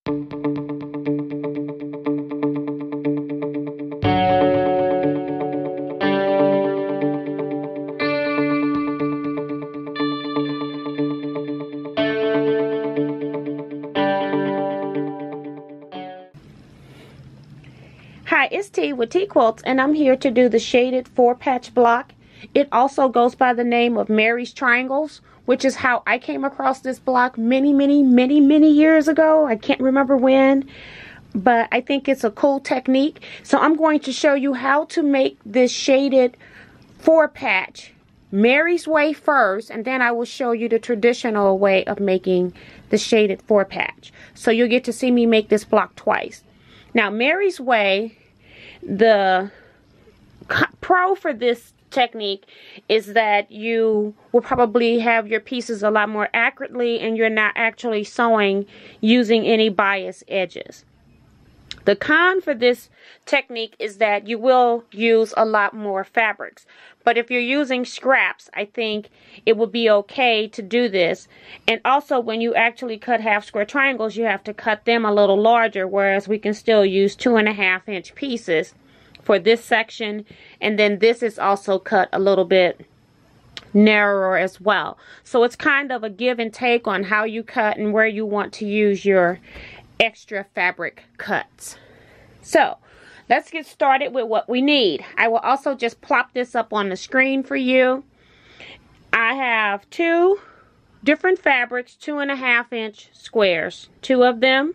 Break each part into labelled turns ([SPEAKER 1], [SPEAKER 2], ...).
[SPEAKER 1] Hi, it's T with TeaQuilts, and I'm here to do the shaded 4-patch block. It also goes by the name of Mary's Triangles, which is how I came across this block many years ago. I can't remember when, but I think it's a cool technique. So I'm going to show you how to make this shaded 4-patch Mary's way first, and then I will show you the traditional way of making the shaded 4-patch. So you'll get to see me make this block twice. Now, Mary's way, the pro for this technique is that you will probably have your pieces a lot more accurately, and you're not actually sewing using any bias edges. The con for this technique is that you will use a lot more fabrics. But if you're using scraps, I think it would be okay to do this. And also, when you actually cut half square triangles, you have to cut them a little larger, whereas we can still use 2.5-inch pieces for this section. And then this is also cut a little bit narrower as well. So it's kind of a give and take on how you cut and where you want to use your extra fabric cuts. So let's get started with what we need. I will also just plop this up on the screen for you. I have 2 different fabrics, 2.5-inch squares, 2 of them.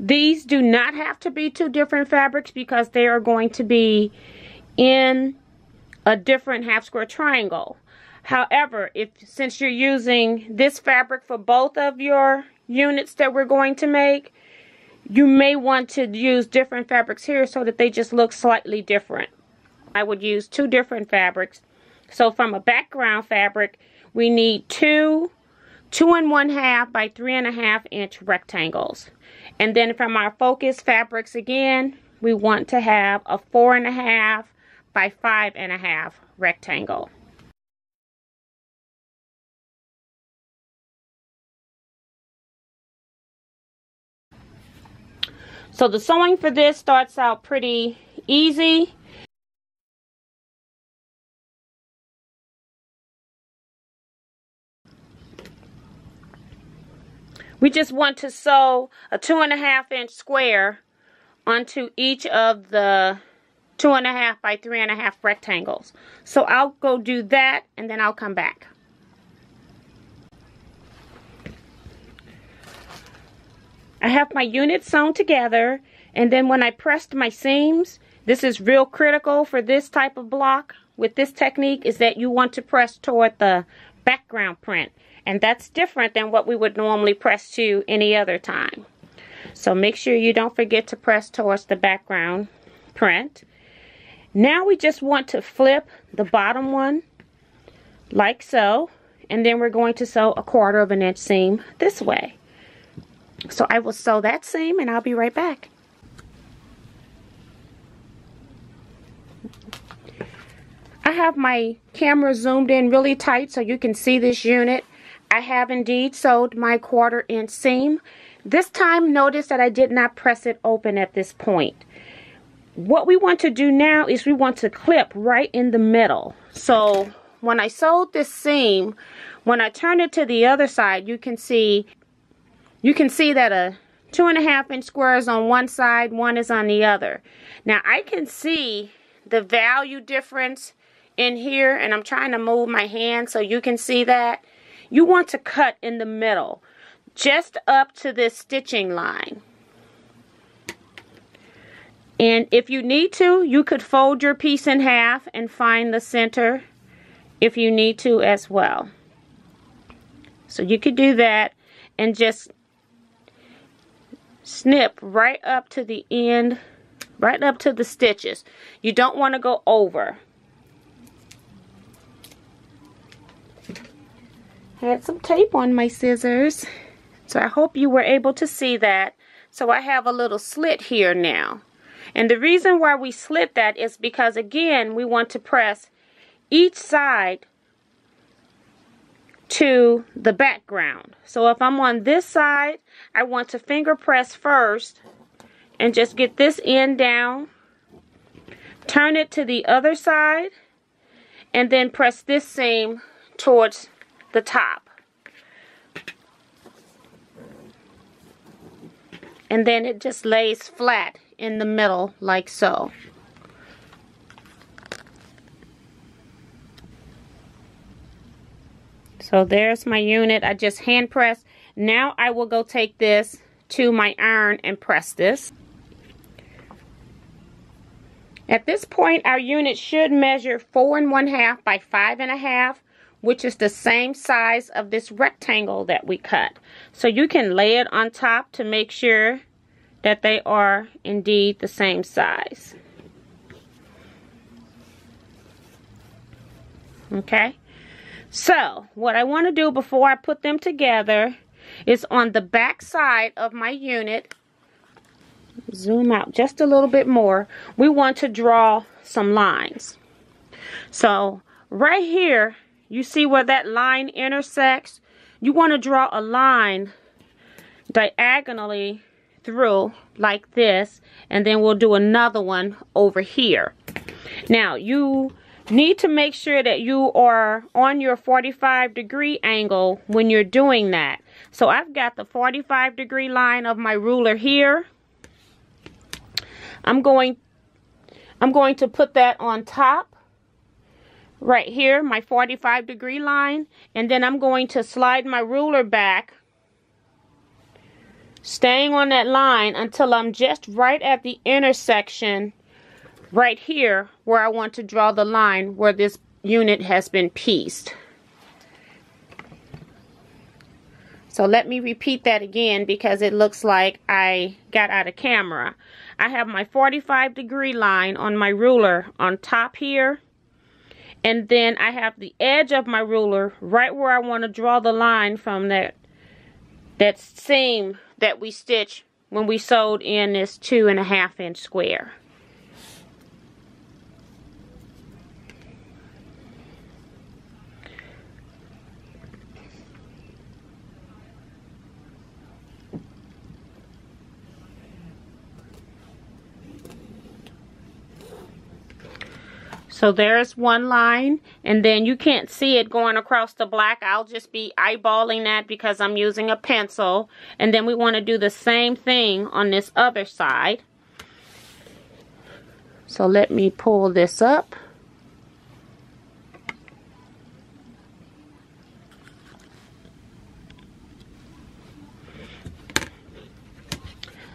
[SPEAKER 1] These do not have to be 2 different fabrics because they are going to be in a different half square triangle. However, since you're using this fabric for both of your units that we're going to make, you may want to use different fabrics here so that they just look slightly different. I would use 2 different fabrics. So from a background fabric, we need 2 2.5 by 3.5-inch rectangles. And then from our focus fabrics again, we want to have a 4.5 by 5.5 rectangle. So the sewing for this starts out pretty easy. We just want to sew a 2.5-inch square onto each of the 2.5 by 3.5 rectangles. So I'll go do that and then I'll come back. I have my units sewn together, and then when I pressed my seams, this is real critical for this type of block with this technique, is that you want to press toward the background print, and that's different than what we would normally press to any other time. So make sure you don't forget to press towards the background print. Now we just want to flip the bottom one like so, and then we're going to sew a 1/4 of an inch seam this way. So I will sew that seam and I'll be right back. I have my camera zoomed in really tight so you can see this unit. I have indeed sewed my 1/4 inch seam. This time, notice that I did not press it open at this point. What we want to do now is we want to clip right in the middle. So when I sewed this seam, when I turn it to the other side, you can see that a 2.5-inch square is on one side, one is on the other. Now I can see the value difference in here, and I'm trying to move my hand so you can see that. You want to cut in the middle, just up to this stitching line. And if you need to, you could fold your piece in half and find the center if you need to as well. So you could do that and just snip right up to the end, right up to the stitches. You don't want to go over. I had some tape on my scissors, so I hope you were able to see that. So I have a little slit here now. And the reason why we slit that is because, again, we want to press each side to the background. So if I'm on this side, I want to finger press first and just get this end down, turn it to the other side, and then press this seam towards the top. And then it just lays flat in the middle like so. So there's my unit. I just hand press. Now I will go take this to my iron and press this. At this point, our unit should measure 4 1/2 by 5 1/2, which is the same size of this rectangle that we cut. So you can lay it on top to make sure that they are indeed the same size. Okay, so what I want to do before I put them together is on the back side of my unit, zoom out just a little bit more, we want to draw some lines. So right here, you see where that line intersects? You want to draw a line diagonally through like this, and then we'll do another one over here. Now you need to make sure that you are on your 45-degree angle when you're doing that. So I've got the 45-degree line of my ruler here. I'm going to put that on top right here, my 45-degree line, and then I'm going to slide my ruler back, staying on that line until I'm just right at the intersection right here where I want to draw the line where this unit has been pieced. So let me repeat that again because it looks like I got out of camera. I have my 45-degree line on my ruler on top here, and then I have the edge of my ruler right where I want to draw the line from that seam that we stitched when we sewed in this 2 1/2 inch square. So there's one line, and then you can't see it going across the black. I'll just be eyeballing that because I'm using a pencil. And then we want to do the same thing on this other side. So let me pull this up.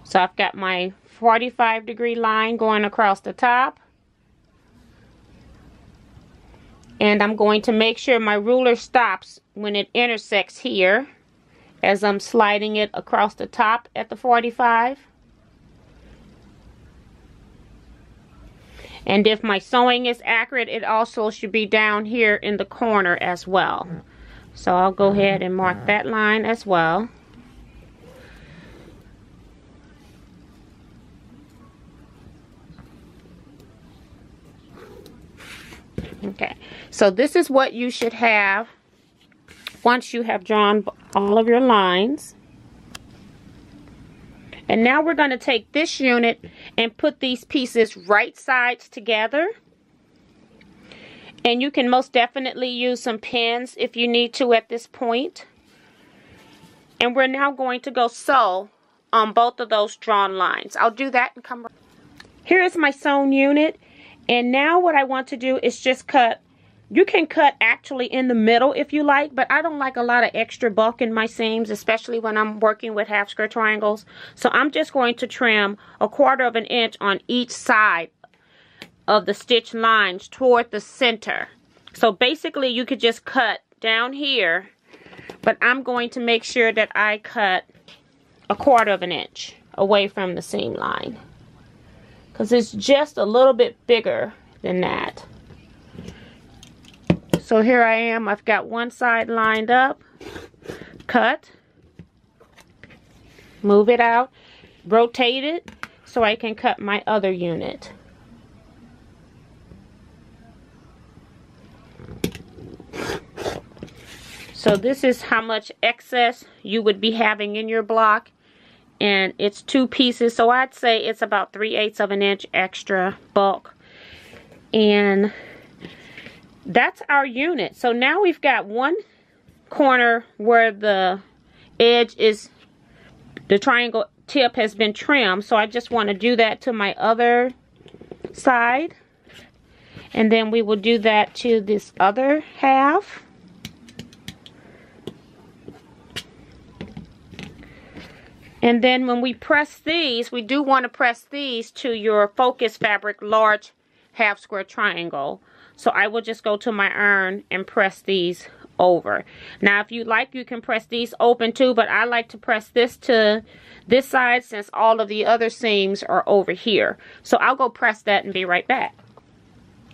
[SPEAKER 1] So I've got my 45-degree line going across the top. And I'm going to make sure my ruler stops when it intersects here as I'm sliding it across the top at the 45. And if my sewing is accurate, it also should be down here in the corner as well. So I'll go ahead and mark that line as well. Okay, so this is what you should have once you have drawn all of your lines. And now we're going to take this unit and put these pieces right sides together. And you can most definitely use some pins if you need to at this point. And we're now going to go sew on both of those drawn lines. I'll do that and come back. Here is my sewn unit. And now what I want to do is just cut. You can cut actually in the middle if you like, but I don't like a lot of extra bulk in my seams, especially when I'm working with half square triangles. So I'm just going to trim 1/4 inch on each side of the stitch lines toward the center. So basically you could just cut down here, but I'm going to make sure that I cut 1/4 inch away from the seam line, because it's just a little bit bigger than that. So here I am, I've got one side lined up, cut, move it out, rotate it so I can cut my other unit. So this is how much excess you would be having in your block. And it's 2 pieces, so I'd say it's about 3/8 of an inch extra bulk. And that's our unit. So now we've got one corner where the edge is, the triangle tip has been trimmed. So I just want to do that to my other side. And then we will do that to this other half. And then when we press these, we do want to press these to your focus fabric large half square triangle. So I will just go to my iron and press these over. Now if you like, you can press these open too, but I like to press this to this side since all of the other seams are over here. So I'll go press that and be right back.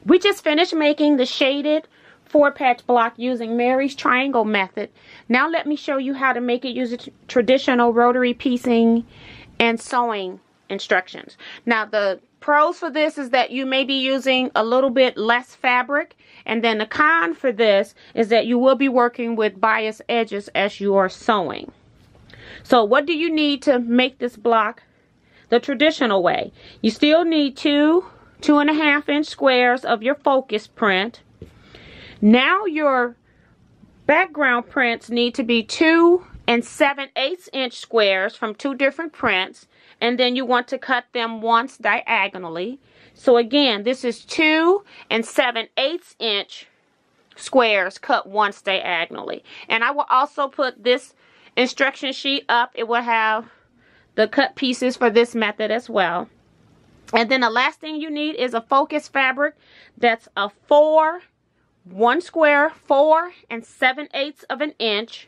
[SPEAKER 1] We just finished making the shaded 4-patch block using Mary's triangle method. Now let me show you how to make it using traditional rotary piecing and sewing instructions. Now the pros for this is that you may be using a little bit less fabric, and then the con for this is that you will be working with bias edges as you are sewing. So what do you need to make this block the traditional way? You still need 2.5 inch squares of your focus print. Now your background prints need to be 2 7/8 inch squares from 2 different prints, and then you want to cut them once diagonally. So again, this is 2 7/8 inch squares cut once diagonally. And I will also put this instruction sheet up. It will have the cut pieces for this method as well. And then the last thing you need is a focus fabric that's a 1 square 4 7/8 of an inch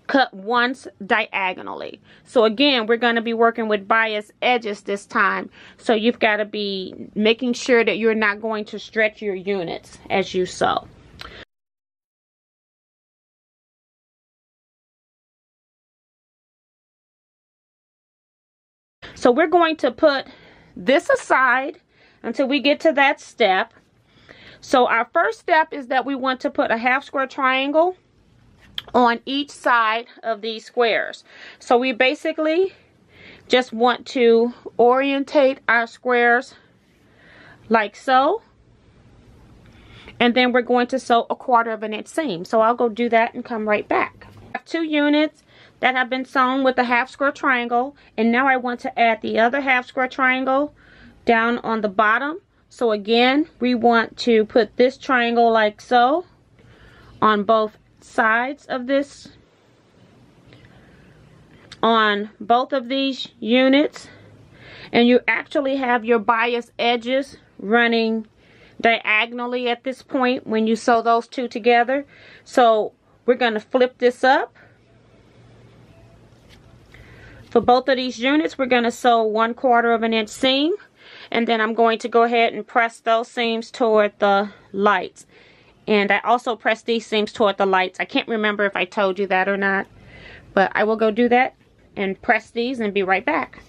[SPEAKER 1] cut once diagonally. So again, we're going to be working with bias edges this time, so you've got to be making sure that you're not going to stretch your units as you sew. So we're going to put this aside until we get to that step. So our first step is that we want to put a half square triangle on each side of these squares. So we basically just want to orientate our squares like so. And then we're going to sew a 1/4 inch seam. So I'll go do that and come right back. I have 2 units that have been sewn with a half square triangle, and now I want to add the other half square triangle down on the bottom. So again, we want to put this triangle like so on both sides of this, on both of these units, and you actually have your bias edges running diagonally at this point when you sew those 2 together. So we're going to flip this up. For both of these units, we're going to sew 1/4 inch seam, and then I'm going to go ahead and press those seams toward the lights. And I also press these seams toward the lights. I can't remember if I told you that or not, but I will go do that and press these and be right back.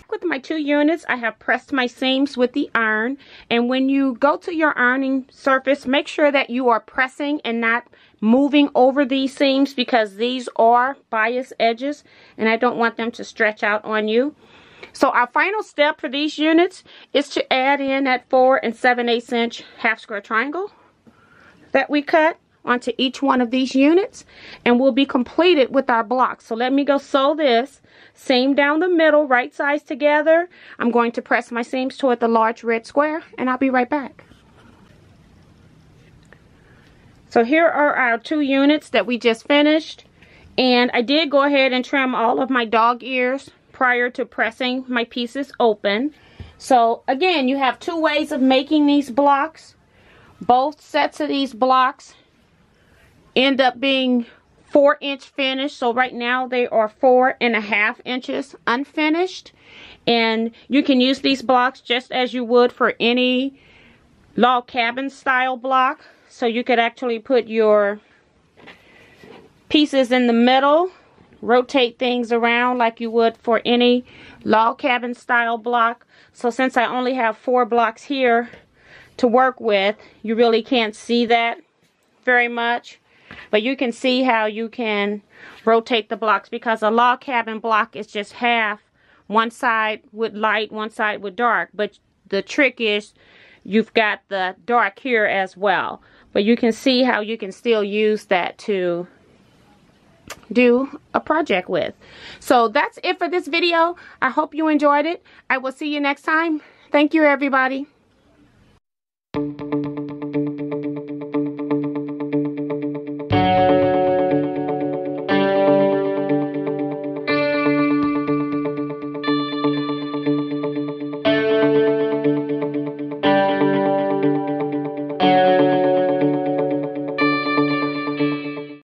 [SPEAKER 1] With my 2 units, I have pressed my seams with the iron, and when you go to your ironing surface, make sure that you are pressing and not moving over these seams, because these are bias edges and I don't want them to stretch out on you. So our final step for these units is to add in that 4 7/8 inch half square triangle that we cut onto each one of these units, and we'll be completed with our block. So let me go sew this seam down the middle, right sides together. I'm going to press my seams toward the large red square, and I'll be right back. So here are our 2 units that we just finished, and I did go ahead and trim all of my dog ears prior to pressing my pieces open. So again, you have 2 ways of making these blocks. Both sets of these blocks end up being 4-inch finished. So right now they are 4.5 inches unfinished, and you can use these blocks just as you would for any log cabin style block. So you could actually put your pieces in the middle, rotate things around like you would for any log cabin style block. So since I only have 4 blocks here to work with, you really can't see that very much. But you can see how you can rotate the blocks, because a log cabin block is just half, one side with light, one side with dark. But the trick is you've got the dark here as well. But you can see how you can still use that to do a project with. So that's it for this video. I hope you enjoyed it. I will see you next time. Thank you, everybody.